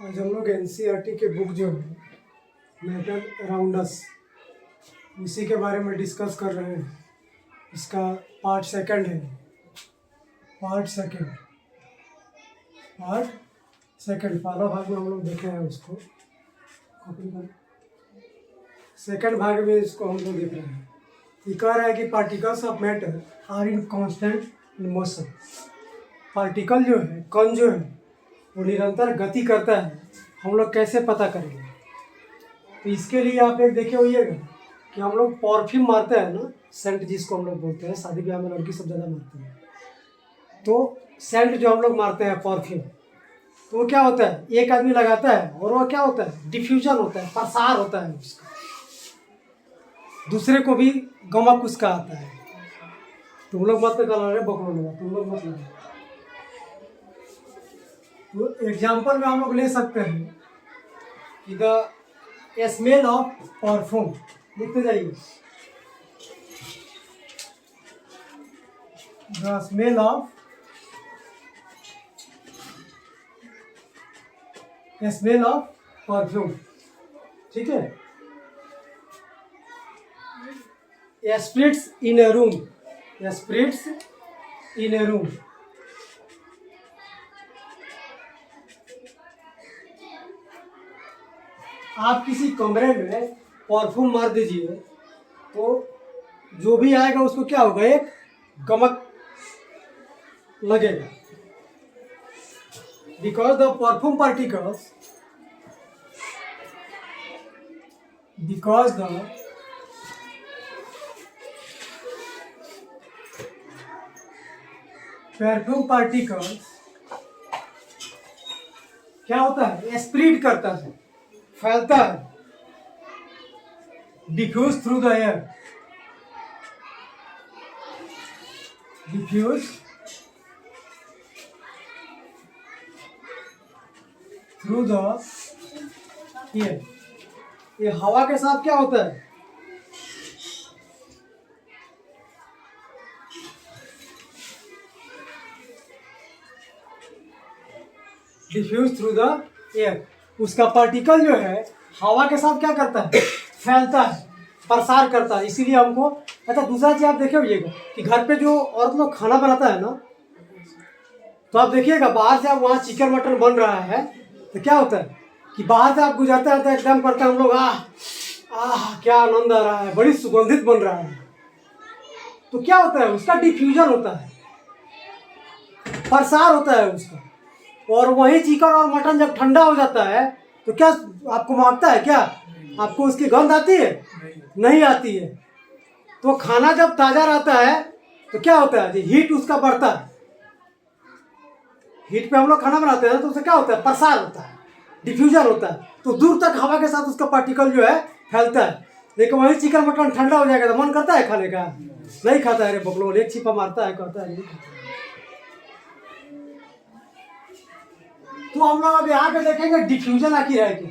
आज हम लोग एनसीईआरटी के बुक जो है मैटर अराउंड अस इसी के बारे में डिस्कस कर रहे हैं। इसका पार्ट सेकंड है। पार्ट सेकंड पहला भाग में हम लोग देखे हैं उसको, सेकंड भाग में इसको हम लोग देख रहे हैं। ये कह रहा है कि particles of matter are in constant motion. Particle जो है, कण जो है, वो निरंतर गति करता है। हम लोग कैसे पता करेंगे? तो इसके लिए आप एक देखे होइएगा कि हम लोग परफ्यूम मारते हैं ना, सेंट जिसको हम लोग बोलते हैं, शादी ब्याह में लड़की सब ज़्यादा मारती है। तो सेंट जो हम लोग मारते हैं परफ्यूम, तो वो क्या होता है, एक आदमी लगाता है और वो क्या होता है, डिफ्यूजन होता है, प्रसार होता है उसका, दूसरे को भी गमक उसका आता है। तुम लोग मत लगा रहे बकरो लगा, तुम लोग मत लगा। तो एग्जाम्पल में हम लोग ले सकते हैं कि द स्मेल ऑफ परफ्यूम, लिखते जाइए, द स्मेल ऑफ परफ्यूम। ठीक है, स्प्रिट्स इन ए रूम, स्प्रिट्स इन ए रूम। आप किसी कमरे में परफ्यूम मार दीजिए तो जो भी आएगा उसको क्या होगा, एक गमक लगेगा। बिकॉज द परफ्यूम पार्टिकल्स, क्या होता है, स्प्रेड करता है, फैलता है, diffuse through the air, diffuse through the air. ये हवा के साथ क्या होता है, डिफ्यूज थ्रू द एयर। उसका पार्टिकल जो है हवा के साथ क्या करता है, फैलता है, प्रसार करता है। इसीलिए हमको अच्छा, दूसरा चीज आप देखे होइएगा कि घर पे जो औरत लोग खाना बनाता है ना, तो आप देखिएगा बाहर से आप वहाँ चिकन मटन बन रहा है तो क्या होता है कि बाहर से आप गुजरते रहते हैं, एकदम करते हैं हम लोग, आह क्या आनंद आ रहा है, बड़ी सुगंधित बन रहा है। तो क्या होता है, उसका डिफ्यूजन होता है, प्रसार होता है उसका। और वही चिकन और मटन जब ठंडा हो जाता है तो क्या आपको महकता है, क्या आपको उसकी गंध आती है? नहीं आती है। तो खाना जब ताजा रहता है तो क्या होता है, हीट उसका बढ़ता है। हीट पे हम लोग खाना बनाते हैं तो उससे क्या होता है, प्रसार होता है, डिफ्यूजन होता है। तो दूर तक हवा के साथ उसका पार्टिकल जो है फैलता है। लेकिन वही चिकन मटन ठंडा हो जाएगा तो मन करता है खाने का, नहीं खाता है। अरे बकलो एक छिपा मारता है, कहता है नहीं खाता। तो हम लोग अब यहाँ पे देखेंगे डिफ्यूजन आखिर है क्या,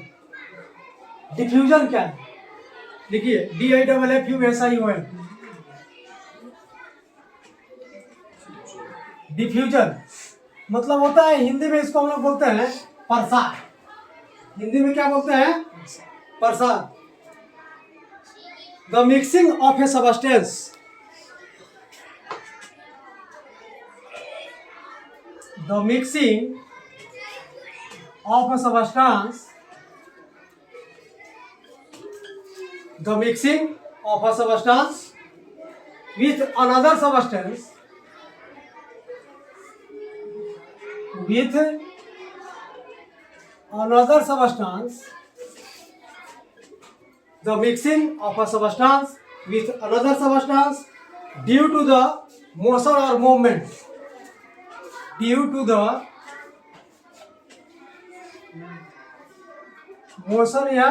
डिफ्यूजन क्या है। देखिए DIFFUSION, डिफ्यूजन मतलब होता है, हिंदी में इसको हम लोग बोलते हैं प्रसार। हिंदी में क्या बोलते हैं, प्रसार। The mixing of A substance, the mixing of a substance, the mixing of a substance with another substance, with another substance, the mixing of a substance with another substance due to the motion or movement, due to the motion या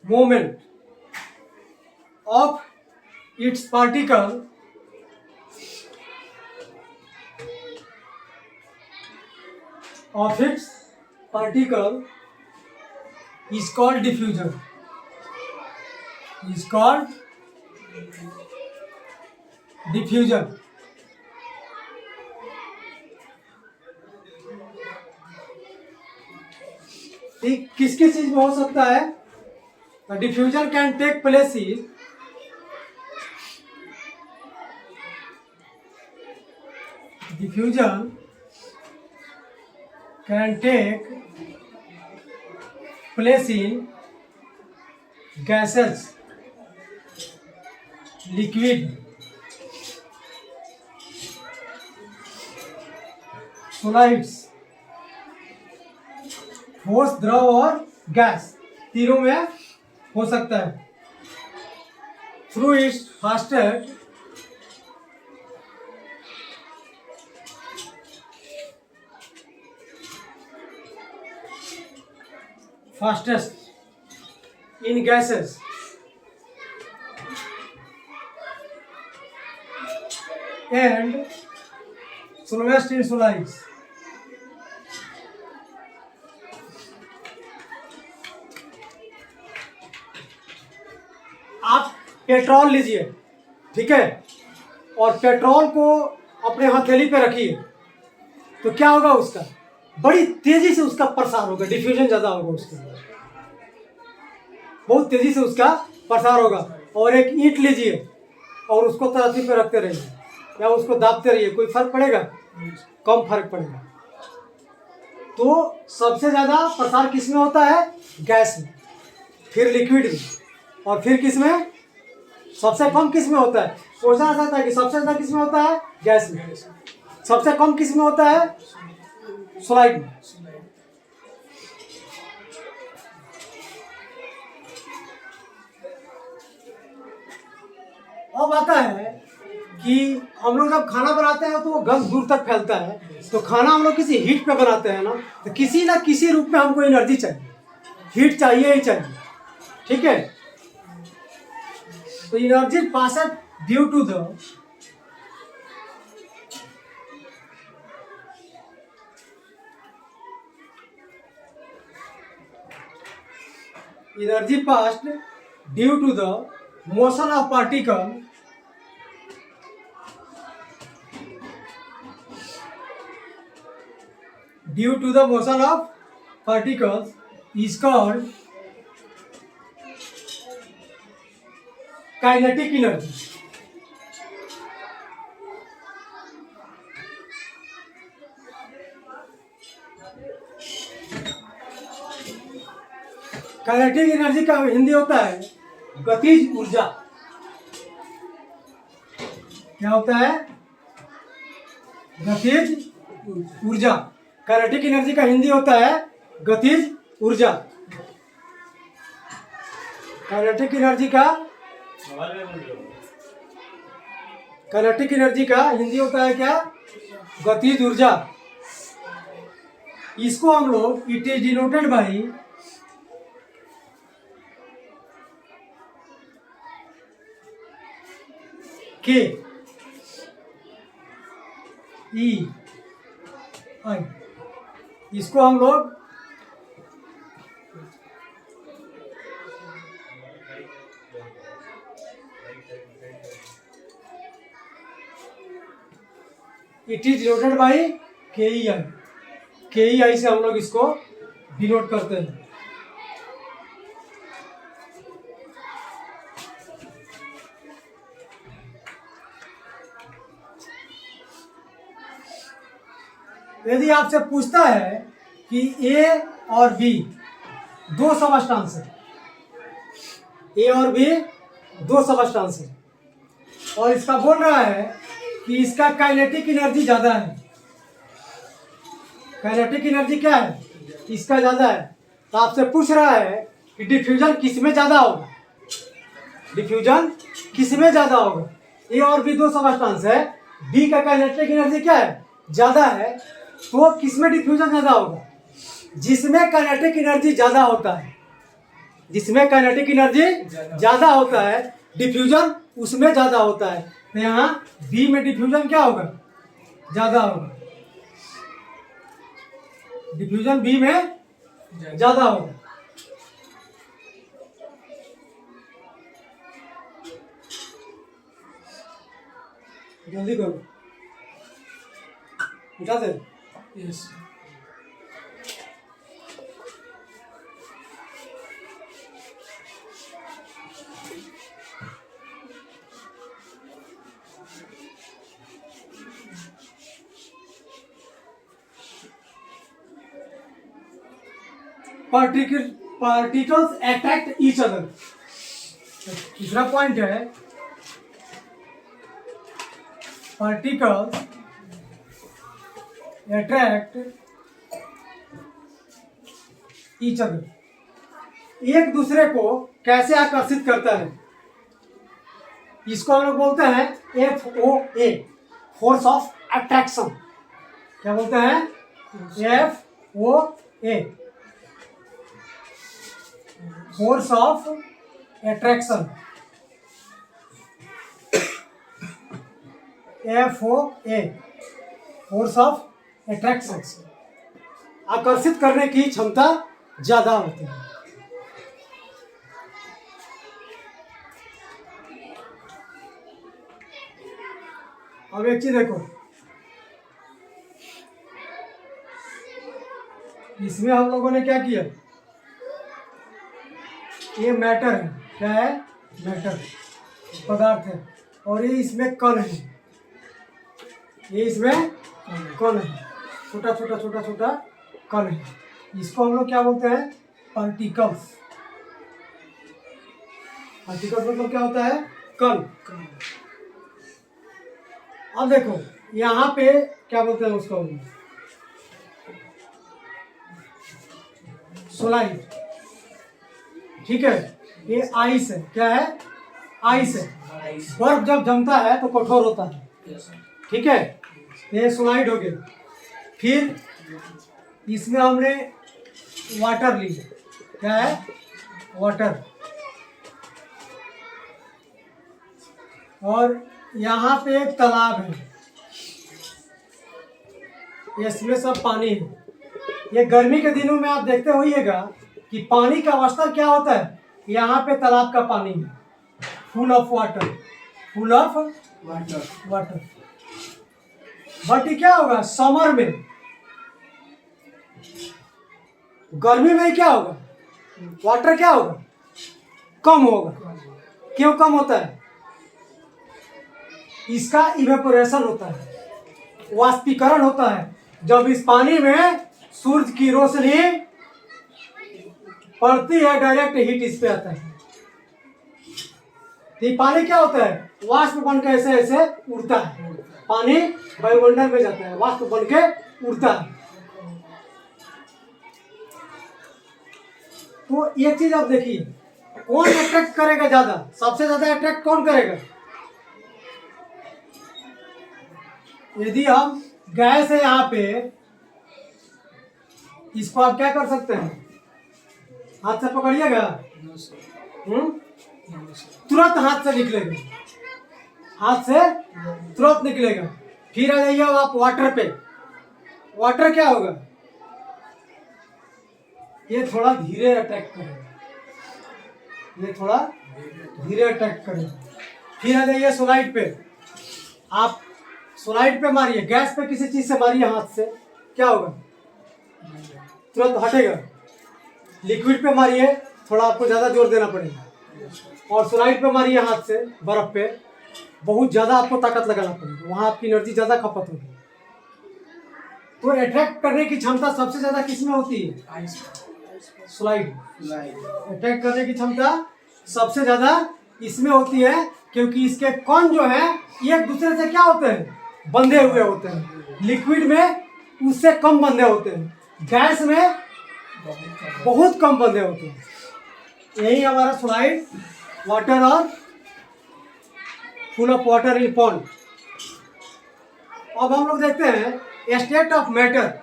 movement of its particle is called diffusion, is called diffusion. ठीक, किस किस चीज में हो सकता है? Diffusion can take place is diffusion can take place in gases, liquid, solids, ठोस, द्रव और गैस, तीनों में हो सकता है। Through it's fastest in gases and slowest in solids. आप पेट्रोल लीजिए, ठीक है, और पेट्रोल को अपने हथेली पे रखिए, तो क्या होगा? उसका बड़ी तेजी से उसका प्रसार होगा, डिफ्यूजन ज्यादा होगा उसके अंदर, बहुत तेजी से उसका प्रसार होगा। और एक ईंट लीजिए और उसको तराजू पे रखते रहिए या उसको दाबते रहिए, कोई फर्क पड़ेगा? कम फर्क पड़ेगा। तो सबसे ज्यादा प्रसार किसमें होता है? गैस में, फिर लिक्विड में, और फिर किसमें? सबसे कम किसमें होता है? सोचना चाहता है कि सबसे ज्यादा किसमें होता है? गैस में। सबसे कम किसमें होता है? सॉलिड में। अब आता है कि हम लोग जब खाना बनाते हैं तो वो गंध दूर तक फैलता है, तो खाना हम लोग किसी हीट पे बनाते हैं ना, तो किसी ना किसी रूप में हमको एनर्जी चाहिए, हीट चाहिए ही चाहिए, ठीक है। तो energy passed due to the energy passed due to the motion of particle is called kinetic energy. Kinetic energy का हिंदी होता है गतिज ऊर्जा। क्या होता है? गतिज ऊर्जा। काइनेटिक एनर्जी का हिंदी होता है गतिज ऊर्जा। काइनेटिक एनर्जी का हिंदी होता है क्या? गतिज ऊर्जा। इसको हम लोग इट इज डिनोटेड बाई के ई आई, इसको हम लोग इट इज डिनोटेड बाई के ई आई। के ई आई से हम लोग इसको डिनोट करते हैं। यदि आपसे पूछता है कि ए और बी दो सबस्टेंस है, ए और बी दो सबस्टेंस है, और इसका बोल रहा है कि इसका काइनेटिक एनर्जी ज्यादा है। काइनेटिक एनर्जी क्या है? इसका ज्यादा है। तो आपसे पूछ रहा है कि डिफ्यूजन किसमें ज्यादा होगा? डिफ्यूजन किसमें ज्यादा होगा? ए और बी दो सबस्टेंस है, बी का काइनेटिक एनर्जी क्या है? ज्यादा है, तो किसमें डिफ्यूजन ज्यादा होगा? जिसमें काइनेटिक एनर्जी ज्यादा होता है, जिसमें काइनेटिक एनर्जी ज्यादा होता है, डिफ्यूजन उसमें ज्यादा होता है। तो यहाँ बी में डिफ्यूजन क्या होगा? ज्यादा होगा। डिफ्यूजन बी में ज्यादा होगा। जल्दी करो, उठा दे। Yes. Particles attract each other. तीसरा पॉइंट है पार्टिकल्स अट्रैक्ट ईच अदर। एक दूसरे को कैसे आकर्षित करता है, इसको हम लोग बोलते हैं FOA, फोर्स ऑफ अट्रैक्शन। क्या बोलते हैं? FOA, force of attraction. FOA, force of attraction. आकर्षित करने की क्षमता ज्यादा होती है। अब एक चीज देखो, इसमें हम लोगों ने क्या किया, ये मैटर है। क्या है? मैटर, पदार्थ है। और ये इसमें कण है, ये इसमें कण है, छोटा छोटा छोटा छोटा कण है। इसको हम लोग क्या बोलते हैं? पार्टिकल्स। पार्टिकल्स मतलब क्या होता है? कण। अब देखो यहाँ पे क्या बोलते हैं उसको? सोलाइड। ठीक है, ये आइस है। क्या है? आइस है। बर्फ जब जमता है तो कठोर होता है। ठीक है, ये सोलाइड हो गया। फिर इसमें हमने वाटर ली। क्या है? वाटर। और यहाँ पे एक तालाब है, इसमें सब पानी है। ये गर्मी के दिनों में आप देखते होइएगा कि पानी का अवस्था क्या होता है। यहाँ पे तालाब का पानी है, full of water, full of water. But ये क्या होगा समर में, गर्मी में क्या होगा? वाटर क्या होगा? कम होगा। क्यों कम होता है? इसका इवेपोरेशन होता है, वाष्पीकरण होता है। जब इस पानी में सूरज की रोशनी पड़ती है, डायरेक्ट हीट इस पे आता है। तो पानी क्या होता है? वाष्प बन के ऐसे ऐसे उड़ता है। पानी वायुमंडल में जाता है, वाष्प बन के उड़ता है। तो ये चीज आप देखिए, कौन अट्रैक्ट करेगा ज्यादा? सबसे ज्यादा अट्रैक्ट कौन करेगा? यदि हम गैस है यहाँ पे, इसको आप क्या कर सकते हैं? हाथ से पकड़िएगा, तुरंत हाथ से निकलेगा, हाथ से तुरंत निकलेगा। फिर आ जाइए आप वाटर पे। वाटर क्या होगा? ये थोड़ा धीरे अटैक करेगा, ये थोड़ा धीरे अटैक करेगा। फिर आ जाइए सोलाइड पे। आप सोलाइड पे मारिए, गैस पे किसी चीज से मारिए हाथ से, क्या होगा? तुरंत हटेगा। लिक्विड पे मारिए, थोड़ा आपको ज्यादा जोर देना पड़ेगा। और सोलाइड पे मारिए हाथ से, बर्फ पे, बहुत ज्यादा आपको ताकत लगाना पड़ेगा, वहां आपकी एनर्जी ज्यादा खपत होगी। तो अट्रैक्ट करने की क्षमता सबसे ज्यादा किसमें होती है? सोलाइड। अट्रैक्ट करने की क्षमता सबसे ज्यादा इसमें होती है, क्योंकि इसके कण जो है एक दूसरे से क्या होते हैं? बंधे हुए होते हैं। लिक्विड में उससे कम बंधे होते हैं, गैस में बहुत कम बंधे होते हैं। यही हमारा सोलाइड, वाटर और full of water in pond. अब हम लोग देखते हैं state of matter.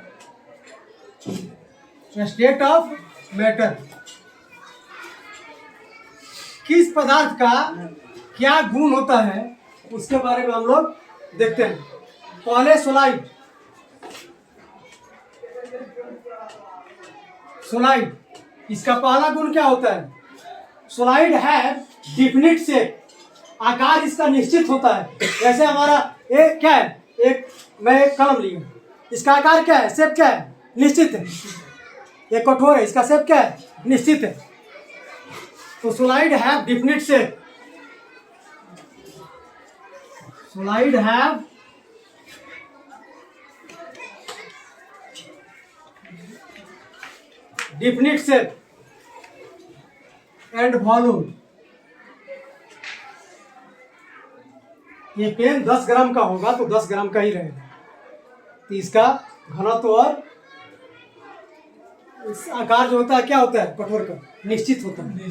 State of matter, किस पदार्थ का क्या गुण होता है उसके बारे में हम लोग देखते हैं। पहले सोलाइड। सोलाइड, इसका पहला गुण क्या होता है? सोलाइड है डिफिनिट शेप, आकार इसका निश्चित होता है। जैसे हमारा एक क्या है, मैं एक कलम लिया, इसका आकार क्या है? शेप क्या है? निश्चित है। ये कठोर है, इसका शेप क्या है? निश्चित है। तो सोलाइड है डिफिनिट शेप। सोलाइड है डिफिनिट शेप एंड वॉल्यूम। ये पेन 10 ग्राम का होगा तो 10 ग्राम का ही रहेगा, तो इसका घनत्व और इस आकार जो होता है क्या होता है, कठोर का निश्चित होता है।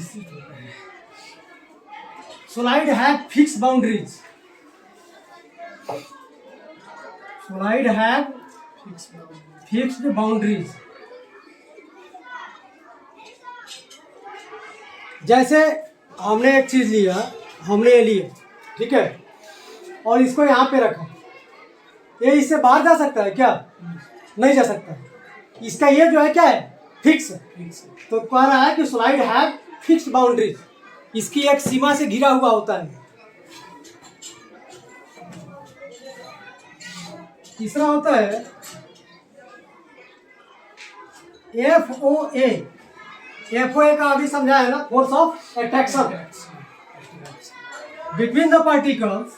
सोलाइड है फिक्स बाउंड्रीज, सोलाइड है फिक्स्ड बाउंड्रीज। जैसे हमने एक चीज लिया, हमने ये लिया, ठीक है, और इसको यहाँ पे रखा, ये इससे बाहर जा सकता है क्या? नहीं जा सकता। इसका ये जो है क्या है, फिक्स। तो कह रहा है कि स्लाइड है फिक्स्ड बाउंड्रीज, इसकी एक सीमा से घिरा हुआ होता है। तीसरा होता है FOA। FOA का अभी समझा है ना, force of attraction between the particles.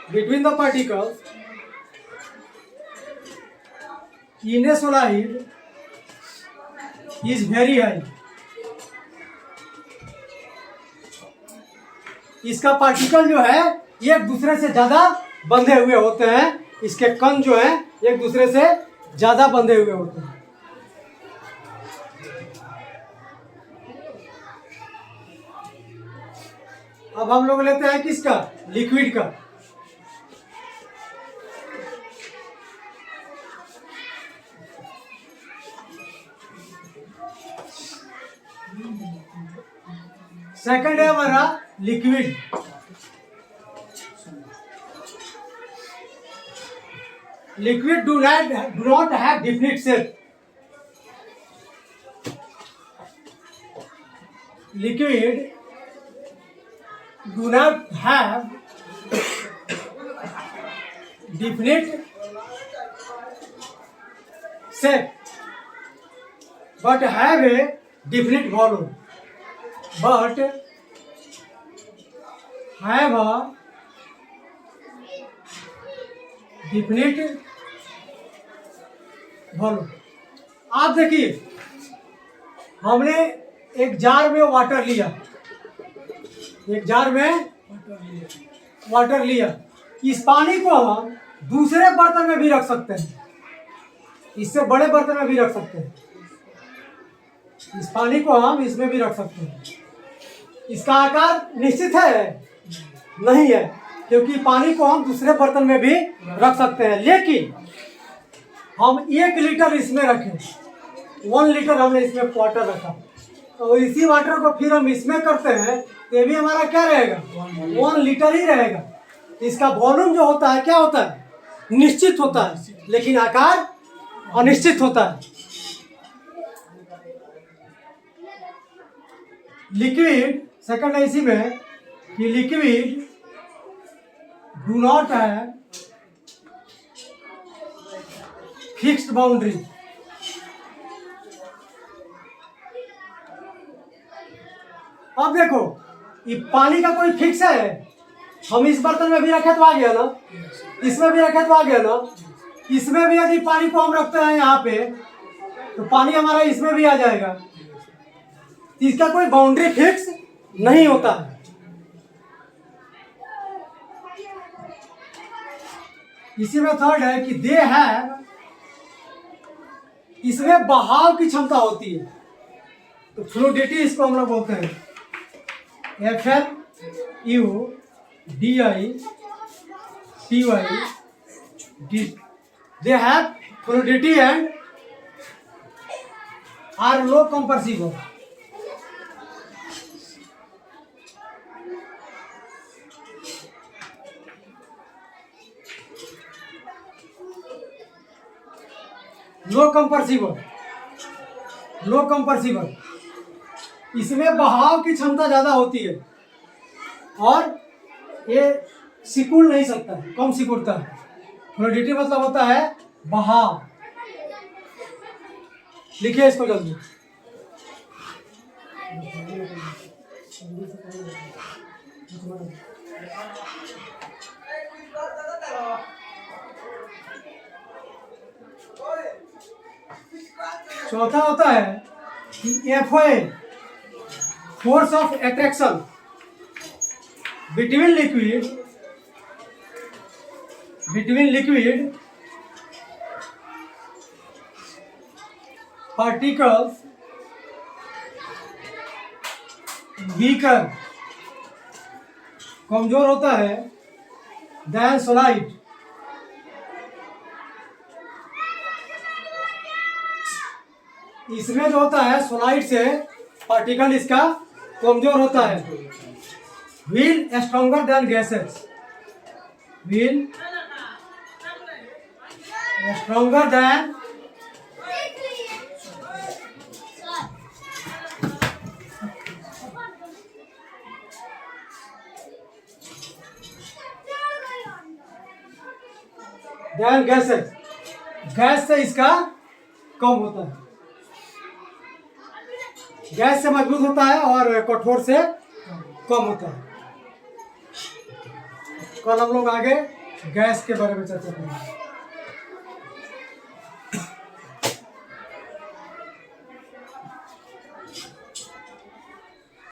Between the particles in a solid is very high। इसका पार्टिकल जो है ये एक दूसरे से ज्यादा बंधे हुए होते हैं, इसके कण जो है एक दूसरे से ज्यादा बंधे हुए होते हैं। अब हम लोग लेते हैं किसका, लिक्विड का। सेकंड है हमारा liquid. Liquid do not have definite shape. Liquid do not have definite shape but have a definite volume, but have a definite volume। आप देखिए, हमने एक जार में वाटर लिया, एक जार में वाटर लिया, इस पानी को हम दूसरे बर्तन में भी रख सकते हैं, इससे बड़े बर्तन में भी रख सकते हैं, इस पानी को हम इसमें भी रख सकते हैं। इसका आकार निश्चित है? नहीं है, क्योंकि पानी को हम दूसरे बर्तन में भी रख सकते हैं। लेकिन हम 1 लीटर इसमें रखें, 1 लीटर हमने इसमें वाटर रखा, तो इसी वाटर को फिर हम इसमें करते हैं, तो ये भी हमारा क्या रहेगा, 1 लीटर ही रहेगा। इसका वॉल्यूम जो होता है क्या होता है, निश्चित होता है, लेकिन आकार अनिश्चित होता है। लिक्विड सेकंड है इसी में कि liquid do not have fixed boundary. अब देखो, ये पानी का कोई फिक्स है, हम इस बर्तन में भी रखे तो आ गया ना, इसमें भी रखे तो आ गया ना, इसमें भी यदि पानी को हम रखते हैं यहाँ पे, तो पानी हमारा इसमें भी आ जाएगा। इसका कोई बाउंड्री फिक्स नहीं होता है। इसी में थर्ड है कि दे हैव, इसमें बहाव की क्षमता होती है, तो फ्लूइडिटी इसको हम लोग बोलते हैं, FLUIDITY। They have fluidity and are low compressible. Low compressible, इसमें बहाव की क्षमता ज्यादा होती है और ये सिकुड़ नहीं सकता, कम सिकुड़ता है। फ्लूइडिटी मतलब होता है बहाव। लिखिए इसको जल्दी। चौथा होता है कि FOA, force of attraction between liquid particles weaker, कमजोर होता है देन सोलाइड। इसमें जो होता है सोलाइड से पार्टिकल इसका कमजोर होता है। Wheel stronger than gases, wheel stronger than gases, gas से इसका कम होता है, गैस से मजबूत होता है और कठोर से कम होता है। कल हम लोग आगे गैस के बारे में चर्चा करेंगे।